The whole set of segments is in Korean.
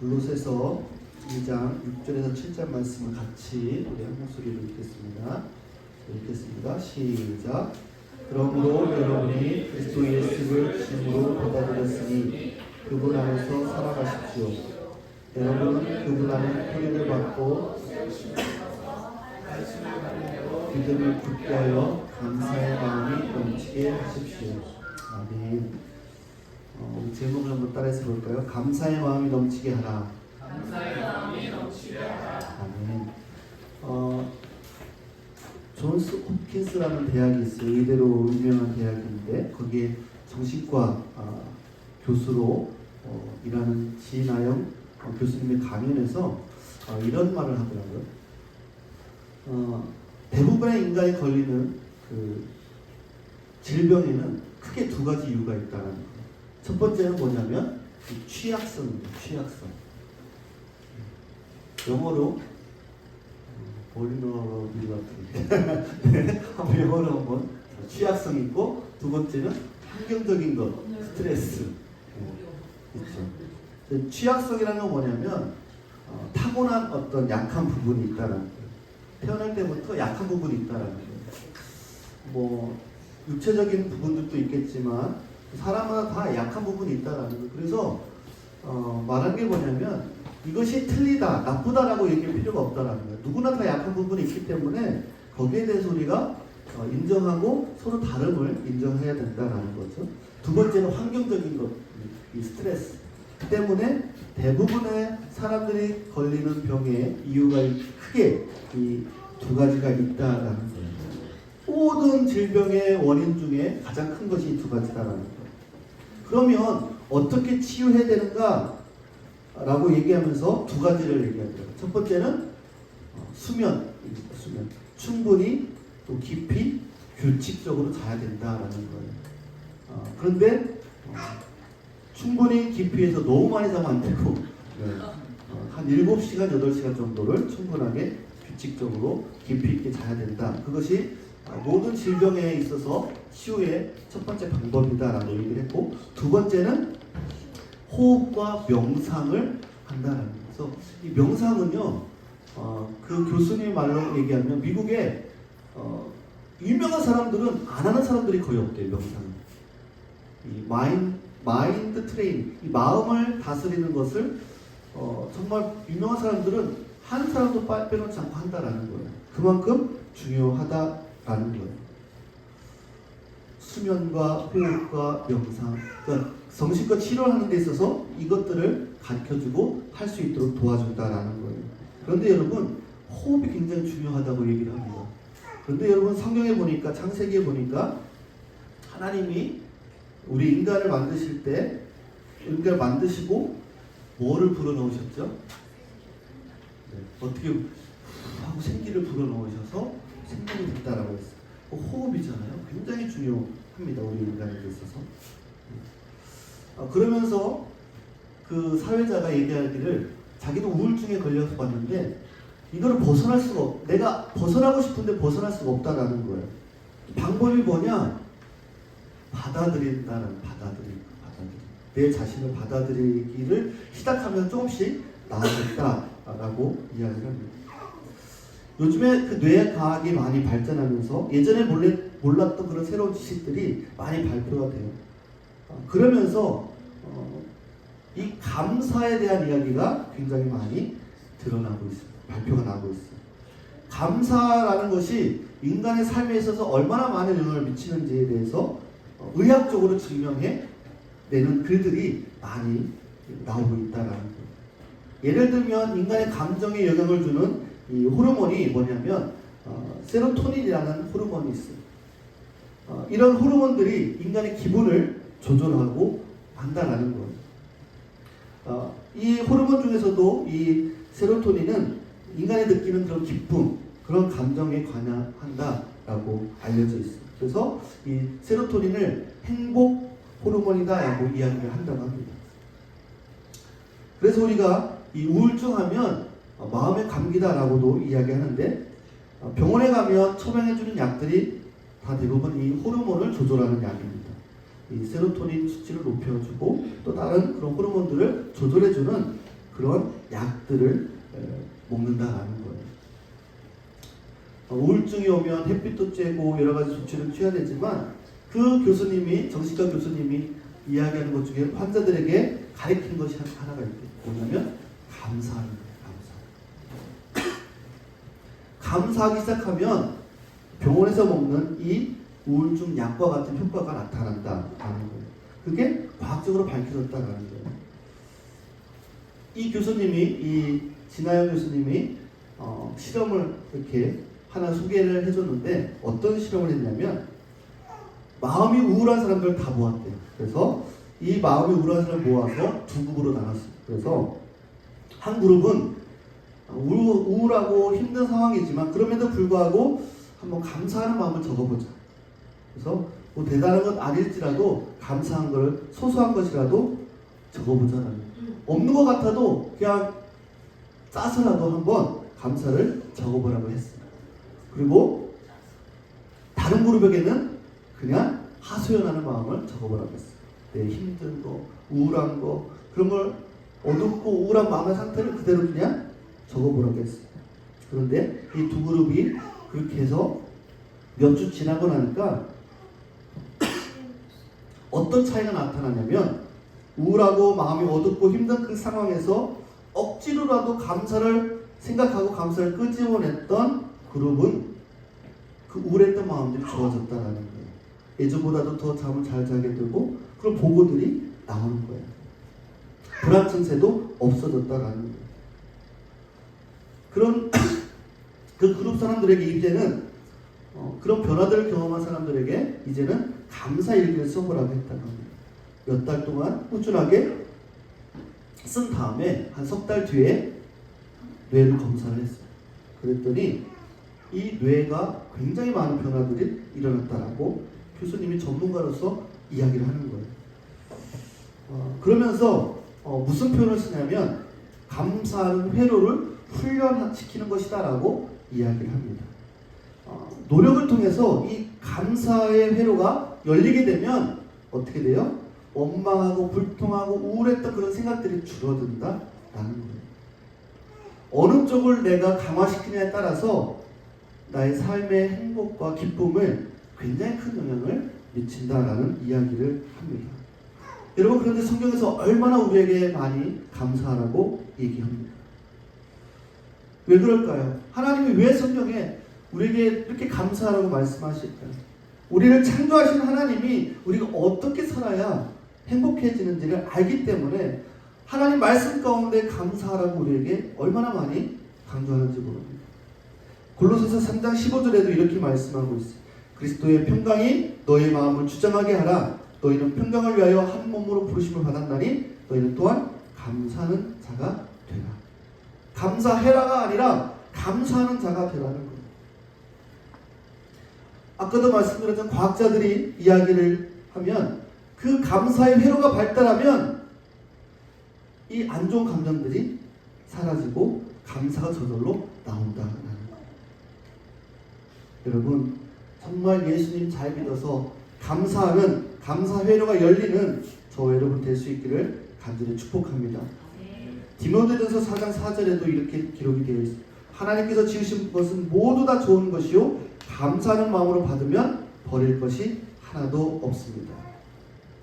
골로새서 2장 6절에서 7절 말씀을 같이 우리 한 목소리로 읽겠습니다. 읽겠습니다. 시작. 그러므로 여러분이 그리스도 예수를 주님으로 받아들였으니 그분 안에서 살아가십시오. 여러분은 그분 안에 뿌리를 받고 믿음을 굳게 하여 감사의 마음이 넘치게 하십시오. 아멘. 제목을 한번 따라해서 볼까요? 감사의 마음이 넘치게 하라. 감사의 마음이 넘치게 하라. 아멘. 존스 홉킨스라는 대학이 있어요. 이대로 유명한 대학인데 거기에 정신과 교수로 일하는 지나영 교수님의 강연에서 이런 말을 하더라고요. 대부분의 인간이 걸리는 그 질병에는 크게 두 가지 이유가 있다는 거예요. 첫 번째는 뭐냐면 취약성입니다. 취약성. 영어로 vulnerability. 한번 영어로 한번 취약성 있고, 두 번째는 환경적인 것, 스트레스. 있죠. 취약성이라는 건 뭐냐면 타고난 어떤 약한 부분이 있다는 거예요. 태어날 때부터 약한 부분이 있다는 거예요. 뭐 육체적인 부분들도 있겠지만 사람마다 다 약한 부분이 있다는 거예요. 그래서 말하는 게 뭐냐면 이것이 틀리다, 나쁘다라고 얘기할 필요가 없다라는 거예요. 누구나 다 약한 부분이 있기 때문에 거기에 대해서 우리가 인정하고 서로 다름을 인정해야 된다라는 거죠. 두 번째는 환경적인 것, 이 스트레스 때문에 대부분의 사람들이 걸리는 병의 이유가 크게 이 두 가지가 있다라는 거예요. 모든 질병의 원인 중에 가장 큰 것이 이 두 가지다라는 거예요. 그러면 어떻게 치유해야 되는가? 라고 얘기하면서 두 가지를 얘기하더라고요. 첫 번째는 수면입니다. 수면. 충분히 또 깊이 규칙적으로 자야 된다라는 거예요. 그런데 충분히 깊이에서 너무 많이 자면 안 되고 한 7시간, 8시간 정도를 충분하게 규칙적으로 깊이 있게 자야 된다. 그것이 모든 질병에 있어서 치유의 첫 번째 방법이다라고 얘기를 했고, 두 번째는 호흡과 명상을 한다는 거예요. 그래서 이 명상은요, 그 교수님 말로 얘기하면 미국에 유명한 사람들은 안 하는 사람들이 거의 없대요. 명상은. 이 마인드 트레이닝, 이 마음을 다스리는 것을 정말 유명한 사람들은 한 사람도 빼놓지 않고 한다라는 거예요. 그만큼 중요하다라는 거예요. 수면과 호흡과 명상, 그러니까 정신과 치료하는 데 있어서 이것들을 가르쳐주고 할 수 있도록 도와준다라는 거예요. 그런데 여러분, 호흡이 굉장히 중요하다고 얘기를 합니다. 그런데 여러분, 성경에 보니까, 창세기에 보니까 하나님이 우리 인간을 만드실 때, 인간을 만드시고 뭐를 불어넣으셨죠? 어떻게 하고 생기를 불어넣으셔서 생명이 됐다라고 했어요. 호흡이잖아요. 굉장히 중요합니다. 우리 인간에 있어서. 그러면서 그 사회자가 얘기하기를 자기도 우울증에 걸려서 봤는데 이거를 벗어날 수가 내가 벗어나고 싶은데 벗어날 수가 없다라는 거예요. 방법이 뭐냐? 받아들인다는 받아들임. 내 자신을 받아들이기를 시작하면 조금씩 나아졌다라고 이야기를 합니다. 요즘에 그 뇌과학이 많이 발전하면서 예전에 몰랐던 그런 새로운 지식들이 많이 발표가 돼요. 그러면서 이 감사에 대한 이야기가 굉장히 많이 드러나고 있습니다. 발표가 나고 있어요. 감사라는 것이 인간의 삶에 있어서 얼마나 많은 영향을 미치는지에 대해서 의학적으로 증명해 내는 글들이 많이 나오고 있다라는 거예요. 예를 들면 인간의 감정에 영향을 주는 이 호르몬이 뭐냐면 세로토닌이라는 호르몬이 있어요. 이런 호르몬들이 인간의 기분을 조절하고 한다라는 거예요. 이 호르몬 중에서도 이 세로토닌은 인간이 느끼는 그런 기쁨, 그런 감정에 관여한다라고 알려져 있어요. 그래서 이 세로토닌을 행복 호르몬이다라고 이야기를 한다고 합니다. 그래서 우리가 이 우울증 하면 마음의 감기다라고도 이야기하는데 병원에 가면 처방해주는 약들이 다 대부분 이 호르몬을 조절하는 약입니다. 이 세로토닌 수치를 높여주고 또 다른 그런 호르몬들을 조절해주는 그런 약들을 먹는다라는 거예요. 우울증이 오면 햇빛도 쬐고 여러 가지 조치를 취해야 되지만 그 교수님이 정신과 교수님이 이야기하는 것 중에 환자들에게 가르친 것이 하나가 있대요. 뭐냐면 감사하는 거예요. 감사하기 시작하면 병원에서 먹는 이 우울증 약과 같은 효과가 나타난다라는 거예요. 그게 과학적으로 밝혀졌다라는 거예요. 이 교수님이, 이 진아영 교수님이 실험을 이렇게 하나 소개를 해줬는데 어떤 실험을 했냐면 마음이 우울한 사람들을 다 모았대요. 그래서 이 마음이 우울한 사람을 모아서 두 그룹으로 나눴어요. 그래서 한 그룹은 우울하고 힘든 상황이지만 그럼에도 불구하고 한번 감사하는 마음을 적어보자. 그래서 뭐 대단한 건 아닐지라도 감사한 걸 소소한 것이라도 적어보자라는 거예요. 없는 것 같아도 그냥 짜서라도 한번 감사를 적어보라고 했어요. 그리고 다른 그룹에게는 그냥 하소연하는 마음을 적어보라고 했어요. 내 힘든 거, 우울한 거, 그런 걸 어둡고 우울한 마음의 상태를 그대로 그냥 적어보라고 했어요. 그런데 이 두 그룹이 그렇게 해서 몇 주 지나고 나니까 어떤 차이가 나타나냐면 우울하고 마음이 어둡고 힘든 그 상황에서 억지로라도 감사를 생각하고 감사를 끄집어냈던 그룹은 그 우울했던 마음들이 좋아졌다라는 거예요. 예전보다도 더 잠을 잘 자게 되고 그런 보고들이 나오는 거예요. 불안 증세도 없어졌다라는 거예요. 그런 그 그룹 사람들에게 이제는 그런 변화들을 경험한 사람들에게 이제는 감사 일기를 써보라고 했다는 거예요. 몇 달 동안 꾸준하게 쓴 다음에 한 석 달 뒤에 뇌를 검사를 했어요. 그랬더니 이 뇌가 굉장히 많은 변화들이 일어났다라고 교수님이 전문가로서 이야기를 하는 거예요. 그러면서 무슨 표현을 쓰냐면 감사하는 회로를 훈련시키는 것이다라고 이야기를 합니다. 노력을 통해서 이 감사의 회로가 열리게 되면 어떻게 돼요? 원망하고 불통하고 우울했던 그런 생각들이 줄어든다라는 거예요. 어느 쪽을 내가 강화시키냐에 따라서 나의 삶의 행복과 기쁨을 굉장히 큰 영향을 미친다라는 이야기를 합니다. 여러분, 그런데 성경에서 얼마나 우리에게 많이 감사하라고 얘기합니다. 왜 그럴까요? 하나님이 왜 성경에 우리에게 이렇게 감사하라고 말씀하실까요? 우리를 창조하신 하나님이 우리가 어떻게 살아야 행복해지는지를 알기 때문에 하나님 말씀 가운데 감사하라고 우리에게 얼마나 많이 강조하는지 모릅니다. 골로새서 3장 15절에도 이렇게 말씀하고 있어요. 그리스도의 평강이 너희 마음을 주장하게 하라. 너희는 평강을 위하여 한 몸으로 부르심을 받았나니 너희는 또한 감사하는 자가 되라. 감사해라가 아니라 감사하는 자가 되라는 거예요. 아까도 말씀드렸던 과학자들이 이야기를 하면 그 감사의 회로가 발달하면 이 안 좋은 감정들이 사라지고 감사가 저절로 나온다는 거예요. 여러분, 정말 예수님 잘 믿어서 감사하는 감사 회로가 열리는 저와 여러분 될 수 있기를 간절히 축복합니다. 디모데전서 4장 4절에도 이렇게 기록이 되어 있습니다. 하나님께서 지으신 것은 모두 다 좋은 것이요 감사하는 마음으로 받으면 버릴 것이 하나도 없습니다.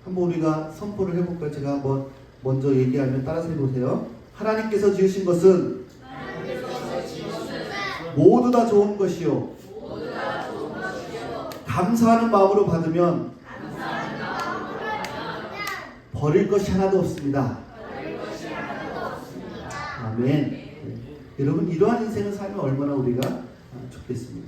한번 우리가 선포를 해볼까요? 제가 한번 먼저 얘기하면 따라서 해보세요. 하나님께서 지으신 것은 모두 다 좋은 것이요 감사하는 마음으로 받으면 버릴 것이 하나도 없습니다. 아멘. 네. 여러분, 이러한 인생을 살면 얼마나 우리가 좋겠습니까?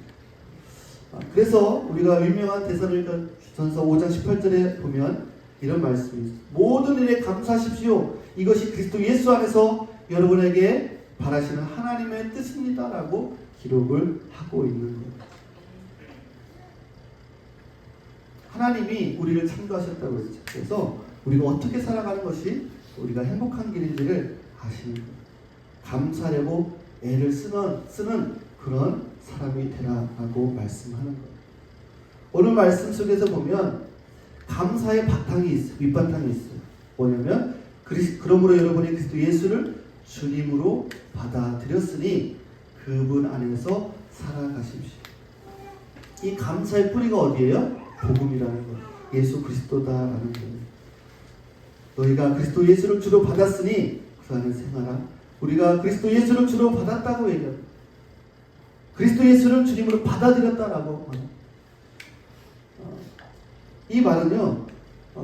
그래서 우리가 유명한 데살로니가전서 5장 18절에 보면 이런 말씀이 있습니다. 모든 일에 감사하십시오. 이것이 그리스도 예수 안에서 여러분에게 바라시는 하나님의 뜻입니다. 라고 기록을 하고 있는 거예요. 하나님이 우리를 창조하셨다고 했죠. 그래서 우리가 어떻게 살아가는 것이 우리가 행복한 길인지를 아시는 거예요. 감사하려고 애를 쓰는 그런 사람이 되라라고 말씀하는 거예요. 오늘 말씀 속에서 보면 감사의 바탕이 있어요. 밑바탕이 있어요. 뭐냐면 그러므로 여러분이 그리스도 예수를 주님으로 받아들였으니 그분 안에서 살아가십시오. 이 감사의 뿌리가 어디예요? 복음이라는 것, 예수 그리스도다라는 거예요. 너희가 그리스도 예수를 주로 받았으니 그 안에 생활하. 우리가 그리스도 예수를 주로 받았다고 얘기합니다. 그리스도 예수를 주님으로 받아들였다라고 말합니다. 이 말은요,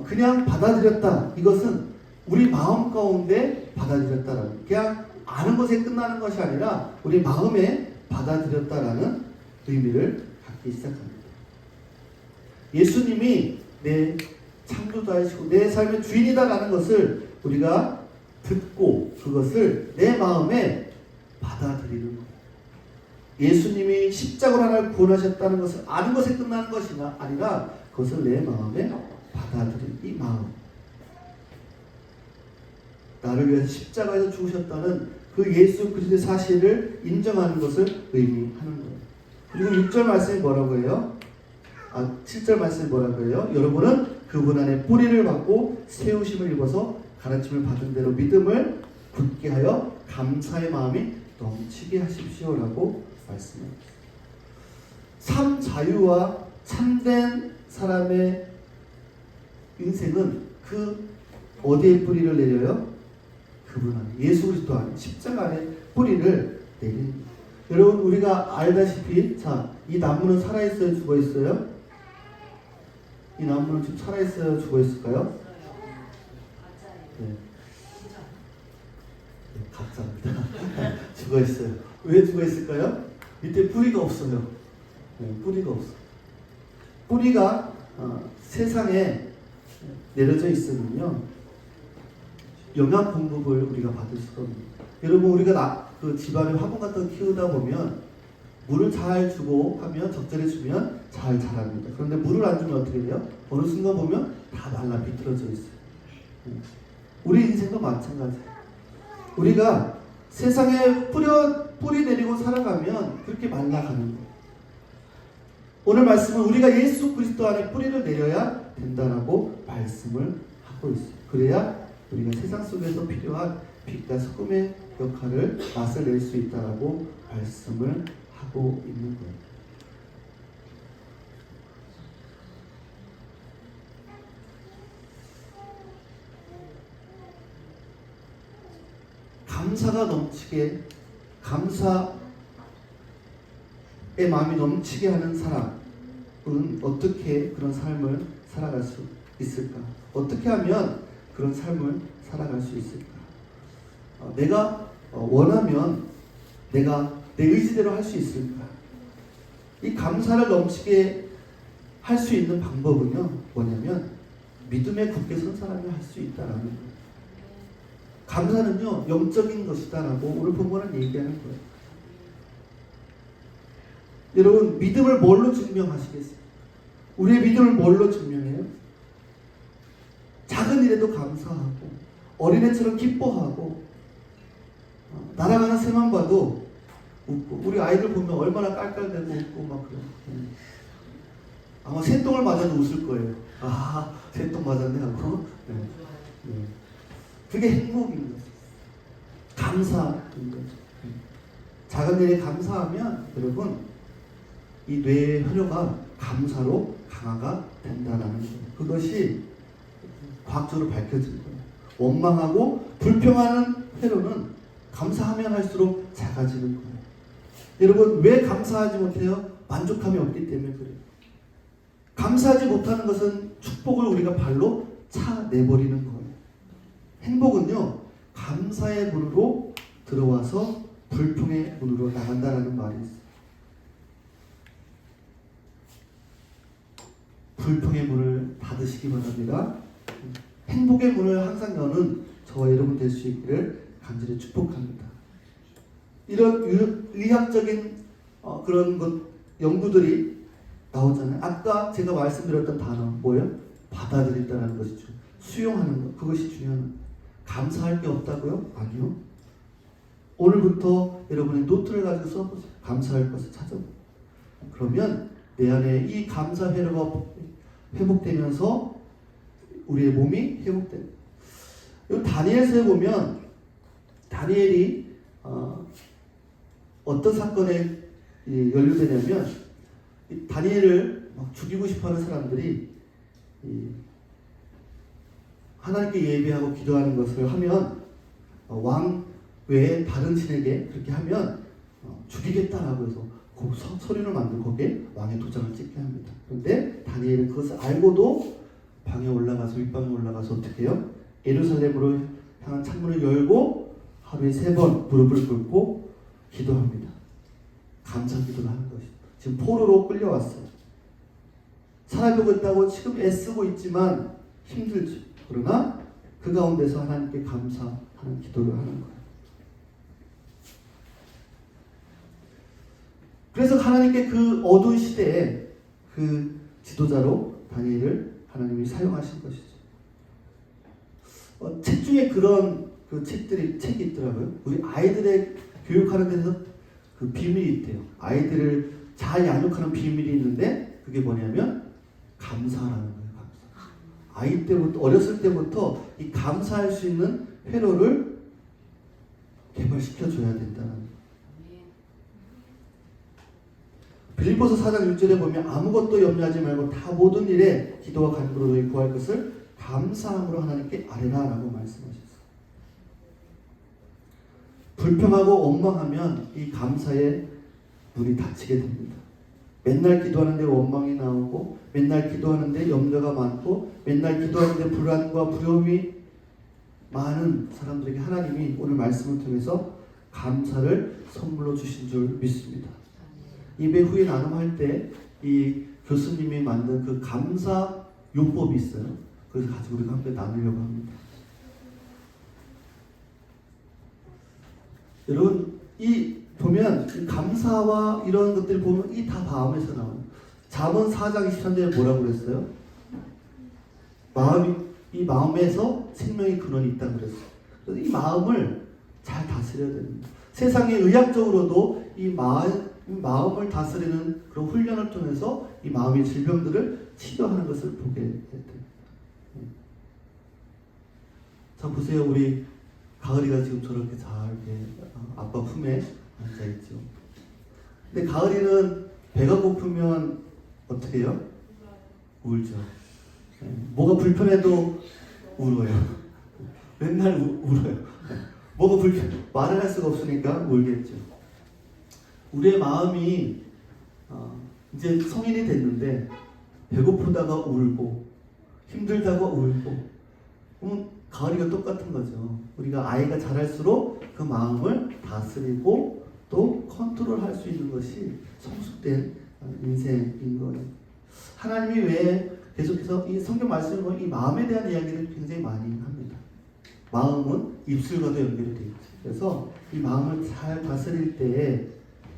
그냥 받아들였다. 이것은 우리 마음 가운데 받아들였다라는, 그냥 아는 것에 끝나는 것이 아니라 우리 마음에 받아들였다라는 의미를 갖기 시작합니다. 예수님이 내 창조자이시고 내 삶의 주인이다라는 것을 우리가 듣고 그것을 내 마음에 받아들이는 거예요. 예수님이 십자가로 하나를 구원하셨다는 것을 아는 것에 끝나는 것이 아니라 그것을 내 마음에 받아들이는 이 마음. 나를 위해서 십자가에서 죽으셨다는 그 예수 그리스도의 사실을 인정하는 것을 의미하는 거예요. 그리고 6절 말씀이 뭐라고 해요? 7절 말씀이 뭐라고 해요? 여러분은 그분 안에 뿌리를 받고 세우심을 입어서 가르침을 받은 대로 믿음을 굳게 하여 감사의 마음이 넘치게 하십시오라고 말씀합니다. 삶 자유와 참된 사람의 인생은 그 어디에 뿌리를 내려요? 그분 안에, 예수 그리스도 안에, 십자가 안에 뿌리를 내리는 거예요. 여러분, 우리가 알다시피, 자, 이 나무는 살아있어요? 죽어있어요? 이 나무는 지금 살아있어요? 죽어있을까요? 네. 네, 가짜입니다. 죽어있어요. 왜 죽어있을까요? 밑에 뿌리가 없어요. 네, 뿌리가 없어. 뿌리가 세상에 내려져 있으면요, 영양 공급을 우리가 받을 수가 없는 거예요. 여러분, 우리가 그 집안에 화분 같은 거 키우다 보면 물을 잘 주고 하면, 적절히 주면 잘 자랍니다. 그런데 물을 안 주면 어떻게 돼요? 어느 순간 보면 다 말라 비틀어져 있어요. 우리 인생도 마찬가지예요. 우리가 세상에 뿌리 내리고 살아가면 그렇게 말라가는 거예요. 오늘 말씀은 우리가 예수 그리스도 안에 뿌리를 내려야 된다라고 말씀을 하고 있어요. 그래야 우리가 세상 속에서 필요한 빛과 소금의 역할을 맛을 낼 수 있다라고 말씀을 하고 있는 거예요. 감사가 넘치게, 감사의 마음이 넘치게 하는 사람은 어떻게 그런 삶을 살아갈 수 있을까? 어떻게 하면 그런 삶을 살아갈 수 있을까? 내가 원하면 내가 내 의지대로 할 수 있을까? 이 감사를 넘치게 할 수 있는 방법은요, 뭐냐면 믿음에 굳게 선 사람이 할 수 있다라는 거예요. 감사는요, 영적인 것이다라고 오늘 본문은 얘기하는 거예요. 여러분, 믿음을 뭘로 증명하시겠어요? 우리의 믿음을 뭘로 증명해요? 작은 일에도 감사하고, 어린애처럼 기뻐하고, 날아가는 새만 봐도 웃고, 우리 아이들 보면 얼마나 깔깔대고 웃고 막 그래요. 아마 새똥을 맞아도 웃을 거예요. 아, 새똥 맞았네 하고. 네. 네. 그게 행복인 거죠. 감사인 거죠. 작은 일에 감사하면 여러분, 이 뇌의 혈류가 감사로 강화가 된다는 거예요. 그것이 과학적으로 밝혀진 거예요. 원망하고 불평하는 회로는 감사하면 할수록 작아지는 거예요. 여러분, 왜 감사하지 못해요? 만족함이 없기 때문에 그래요. 감사하지 못하는 것은 축복을 우리가 발로 차내버리는 거예요. 행복은요, 감사의 문으로 들어와서 불평의 문으로 나간다는 말이 있어요. 불평의 문을 닫으시기 바랍니다. 행복의 문을 항상 여는 저와 여러분 될 수 있기를 간절히 축복합니다. 이런 의학적인 그런 것 연구들이 나오잖아요. 아까 제가 말씀드렸던 단어 뭐예요? 받아들인다는 것이죠. 수용하는 것, 그것이 중요한 거예요. 감사할 게 없다고요? 아니요. 오늘부터 여러분이 노트를 가지고 써보세요. 감사할 것을 찾아보세요. 그러면 내 안에 이 감사 회로가 회복되면서 우리의 몸이 회복돼요. 다니엘서에 보면 다니엘이 어떤 사건에 연루되냐면 이 다니엘을 막 죽이고 싶어하는 사람들이 하나님께 예배하고 기도하는 것을 하면 왕 외에 다른 신에게 그렇게 하면 죽이겠다라고 해서 그 서류를 만들고 거기에 왕의 도장을 찍게 합니다. 그런데 다니엘은 그것을 알고도 방에 올라가서 윗방에 올라가서 어떻게 해요? 예루살렘으로 향한 창문을 열고 하루에 3번 무릎을 꿇고 기도합니다. 감사 기도를 하는 것이죠. 지금 포로로 끌려왔어요. 살아보고 있다고 지금 애쓰고 있지만 힘들죠. 그러나 그 가운데서 하나님께 감사하는 기도를 하는 거예요. 그래서 하나님께 그 어두운 시대에 그 지도자로 다니엘을 하나님이 사용하신 것이죠. 책 중에 그런 책이 있더라고요. 우리 아이들의 교육하는 데서 그 비밀이 있대요. 아이들을 잘 양육하는 비밀이 있는데 그게 뭐냐면 감사라는 거예요. 감사. 아이 때부터 어렸을 때부터 이 감사할 수 있는 회로를 개발시켜 줘야 된다는 거예요. 빌립보서 4장 6절에 보면 아무것도 염려하지 말고 다 모든 일에 기도와 간구로 너희 구할 것을 감사함으로 하나님께 아뢰라라고 말씀하셨어요. 불평하고 원망하면 이 감사의 문이 닫히게 됩니다. 맨날 기도하는데 원망이 나오고 맨날 기도하는데 염려가 많고 맨날 기도하는데 불안과 두려움이 많은 사람들에게 하나님이 오늘 말씀을 통해서 감사를 선물로 주신 줄 믿습니다. 예배 후에 나눔할 때 이 교수님이 만든 그 감사 요법이 있어요. 그래서 가지고 우리가 함께 나누려고 합니다. 여러분 이 보면 이 감사와 이런 것들 보면 이 다 마음에서 나와요. 잠언 4장 23절에 뭐라고 그랬어요? 이 마음에서 생명의 근원이 있다고 그랬어요. 그래서 이 마음을 잘 다스려야 됩니다. 세상에 의학적으로도 이 마음을 다스리는 그런 훈련을 통해서 이 마음의 질병들을 치료하는 것을 보게 됩니다. 자 보세요. 우리 가을이가 지금 저렇게 잘 이렇게 아빠 품에 앉아있죠. 근데 가을이는 배가 고프면 어떻게 해요? 울죠. 뭐가 불편해도 울어요. 맨날 울어요. 뭐가 말을 할 수가 없으니까 울겠죠. 우리의 마음이 이제 성인이 됐는데 배고프다가 울고 힘들다가 울고 그러면 가을이가 똑같은 거죠. 우리가 아이가 자랄수록 그 마음을 다스리고 또 컨트롤할 수 있는 것이 성숙된 인생인 거예요. 하나님이 왜 계속해서 이 성경 말씀을 보면 이 마음에 대한 이야기를 굉장히 많이 합니다. 마음은 입술과도 연결이 되어 있죠. 그래서 이 마음을 잘 다스릴 때에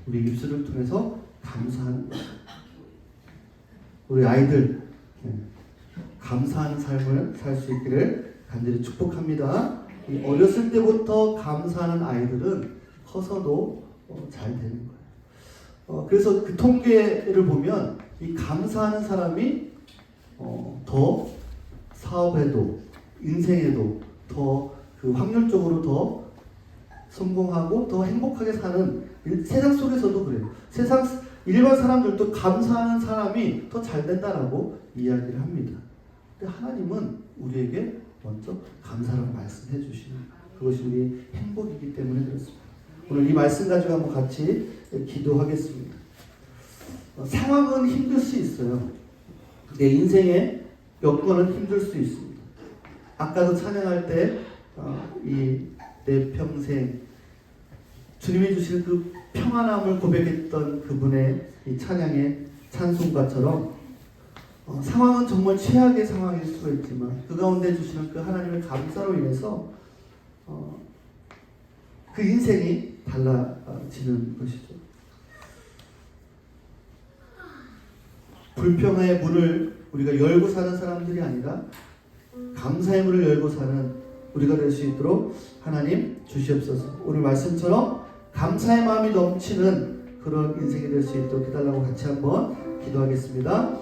우리 입술을 통해서 감사하는 거예요. 우리 아이들 감사하는 삶을 살 수 있기를 간절히 축복합니다. 이 어렸을 때부터 감사하는 아이들은 커서도 잘 되는 거예요. 그래서 그 통계를 보면 이 감사하는 사람이 더 사업에도 인생에도 더 그 확률적으로 더 성공하고 더 행복하게 사는 세상 속에서도 그래요. 세상 일반 사람들도 감사하는 사람이 더 잘 된다라고 이야기를 합니다. 근데 하나님은 우리에게 먼저 감사라고 말씀해 주시는 그것이 우리 행복이기 때문에 그렇습니다. 오늘 이 말씀 가지고 한번 같이 기도하겠습니다. 상황은 힘들 수 있어요. 내 인생의 여건은 힘들 수 있습니다. 아까도 찬양할 때 내 평생 주님이 주실 그 평안함을 고백했던 그분의 이 찬양의 찬송가처럼 상황은 정말 최악의 상황일 수가 있지만 그 가운데 주시는 그 하나님의 감사로 인해서 그 인생이 달라지는 것이죠. 불평의 문을 우리가 열고 사는 사람들이 아니라 감사의 문을 열고 사는 우리가 될 수 있도록 하나님 주시옵소서. 오늘 말씀처럼 감사의 마음이 넘치는 그런 인생이 될 수 있도록 해달라고 같이 한번 기도하겠습니다.